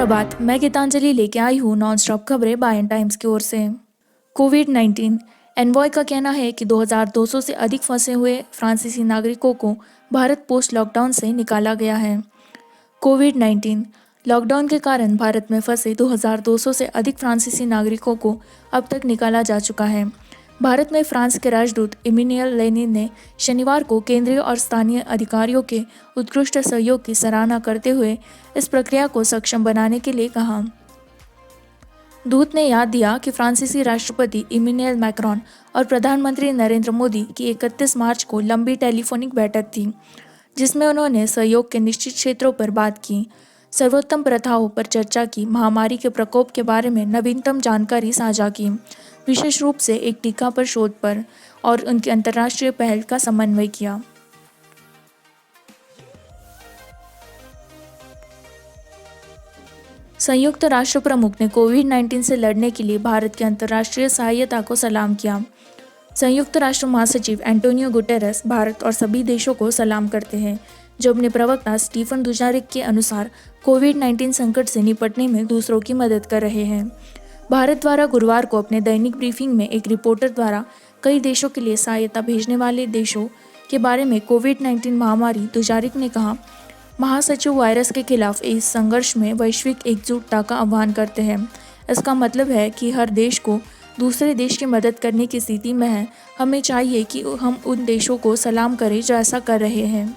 सुप्रभात, मैं गीतांजलि लेके आई हूँ नॉन स्टॉप खबरें बायन टाइम्स की ओर से। कोविड-19 एनवॉय का कहना है कि 2200 से अधिक फंसे हुए फ्रांसीसी नागरिकों को भारत पोस्ट लॉकडाउन से निकाला गया है। कोविड-19 लॉकडाउन के कारण भारत में फंसे 2200 से अधिक फ्रांसीसी नागरिकों को अब तक निकाला जा चुका है। भारत में फ्रांस के राजदूत इमैनुएल लेनिन ने शनिवार को केंद्रीय और स्थानीय अधिकारियों के उत्कृष्ट सहयोग की सराहना करते हुए इस प्रक्रिया को सक्षम बनाने के लिए कहा। दूत ने याद दिया कि फ्रांसीसी राष्ट्रपति इमैनुएल मैक्रोन और प्रधानमंत्री नरेंद्र मोदी की 31 मार्च को लंबी टेलीफोनिक बैठक थी, जिसमें उन्होंने सहयोग के निश्चित क्षेत्रों पर बात की, सर्वोत्तम प्रथाओं पर चर्चा की, महामारी के प्रकोप के बारे में नवीनतम जानकारी साझा की, विशेष रूप से एक टीका पर शोध पर, और उनकी अंतर्राष्ट्रीय पहल का समन्वय किया। संयुक्त राष्ट्र प्रमुख ने कोविड-19 से लड़ने के लिए भारत की अंतर्राष्ट्रीय सहायता को सलाम किया। संयुक्त राष्ट्र महासचिव एंटोनियो गुटेरेस भारत और सभी देशों को सलाम करते हैं जो अपने प्रवक्ता स्टीफन दुजारिक के अनुसार कोविड-19 संकट से निपटने में दूसरों की मदद कर रहे हैं। भारत द्वारा गुरुवार को अपने दैनिक ब्रीफिंग में एक रिपोर्टर द्वारा कई देशों के लिए सहायता भेजने वाले देशों के बारे में कोविड-19 महामारी दुजारिक ने कहा, महासचिव वायरस के खिलाफ इस संघर्ष में वैश्विक एकजुटता का आह्वान करते हैं। इसका मतलब है कि हर देश को दूसरे देश की मदद करने की स्थिति में है। हमें चाहिए कि हम उन देशों को सलाम करें जो ऐसा कर रहे हैं।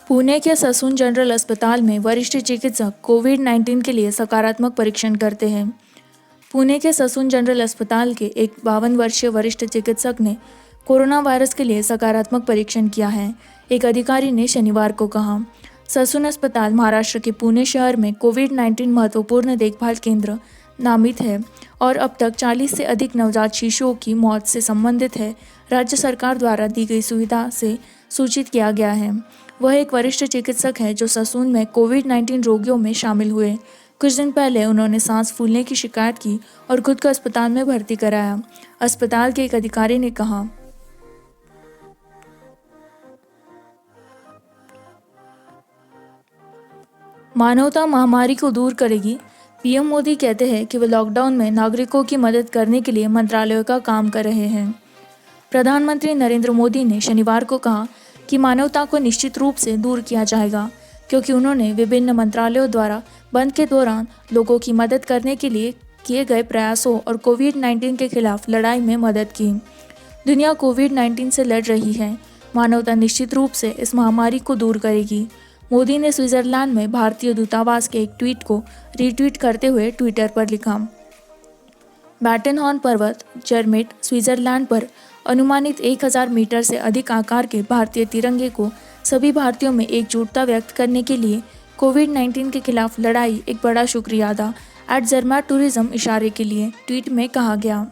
पुणे के ससून जनरल अस्पताल में वरिष्ठ चिकित्सक कोविड-19 के लिए सकारात्मक परीक्षण करते हैं। पुणे के ससून जनरल अस्पताल के एक 52 वर्षीय वरिष्ठ चिकित्सक ने कोरोना वायरस के लिए सकारात्मक परीक्षण किया है, एक अधिकारी ने शनिवार को कहा। ससून अस्पताल महाराष्ट्र के पुणे शहर में कोविड-19 महत्वपूर्ण देखभाल केंद्र नामित है और अब तक 40 से अधिक नवजात शिशुओं की मौत से संबंधित है। राज्य सरकार द्वारा दी गई सुविधा से सूचित किया गया है। वह एक वरिष्ठ चिकित्सक है जो ससून में कोविड-19 रोगियों में शामिल हुए। कुछ दिन पहले उन्होंने सांस फूलने की शिकायत की और खुद को अस्पताल में भर्ती कराया, अस्पताल के एक अधिकारी ने कहा। मानवता महामारी को दूर करेगी। पीएम मोदी कहते हैं कि वे लॉकडाउन में नागरिकों की मदद करने के लिए मंत्रालयों का काम कर रहे हैं। प्रधानमंत्री नरेंद्र मोदी ने शनिवार को कहा कि मानवता को निश्चित रूप से दूर किया जाएगा, क्योंकि उन्होंने विभिन्न मंत्रालयों द्वारा बंद के दौरान लोगों की मदद करने के लिए किए गए प्रयासों और कोविड-19 के खिलाफ लड़ाई में मदद की। दुनिया कोविड-19 से लड़ रही है। मानवता निश्चित रूप से इस महामारी को दूर करेगी। मोदी ने स्विट्जरलैंड में भारतीय दूतावास के एक ट्वीट को रीट्वीट करते हुए ट्विटर पर लिखा, बैटनहॉर्न पर्वत जर्मेट स्विट्जरलैंड पर अनुमानित 1000 मीटर से अधिक आकार के भारतीय तिरंगे को सभी भारतीयों में एकजुटता व्यक्त करने के लिए कोविड-19 के खिलाफ लड़ाई एक बड़ा शुक्रिया अदा @जर्मैट टूरिज्म इशारे के लिए ट्वीट में कहा गया।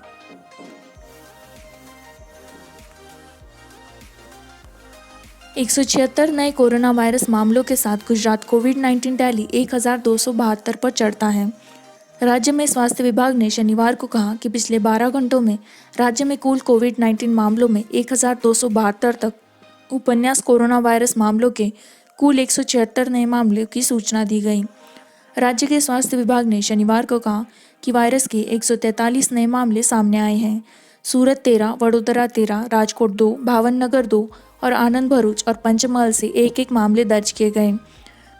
एक 176 नए कोरोना वायरस मामलों के साथ गुजरात कोविड-19 टैली 1272 पर चढ़ता है। राज्य में स्वास्थ्य विभाग ने शनिवार को कहा कि पिछले 12 घंटों में राज्य में कुल कोविड-19 मामलों में 1272 तक उपन्यास कोरोना वायरस मामलों के कुल 176 नए मामलों की सूचना दी गई। राज्य के स्वास्थ्य विभाग ने शनिवार को कहा कि वायरस के 143 नए मामले सामने आए हैं। सूरत 13, वडोदरा 13, राजकोट 2, भावनगर 2 और आनंद भरूच और पंचमहल से एक मामले दर्ज किए गए।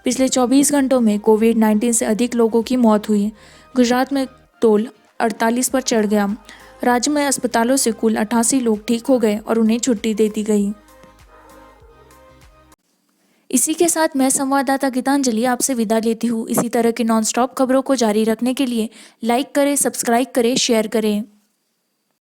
पिछले 24 घंटों में कोविड-19 से अधिक लोगों की मौत हुई। गुजरात में तोल 48 पर चढ़ गया। राज्य में अस्पतालों से कुल 88 लोग ठीक हो गए और उन्हें छुट्टी दे दी गई। इसी के साथ मैं संवाददाता गीतांजलि आपसे विदा लेती हूँ। इसी तरह की नॉन स्टॉप खबरों को जारी रखने के लिए लाइक करें, सब्सक्राइब करें, शेयर करें।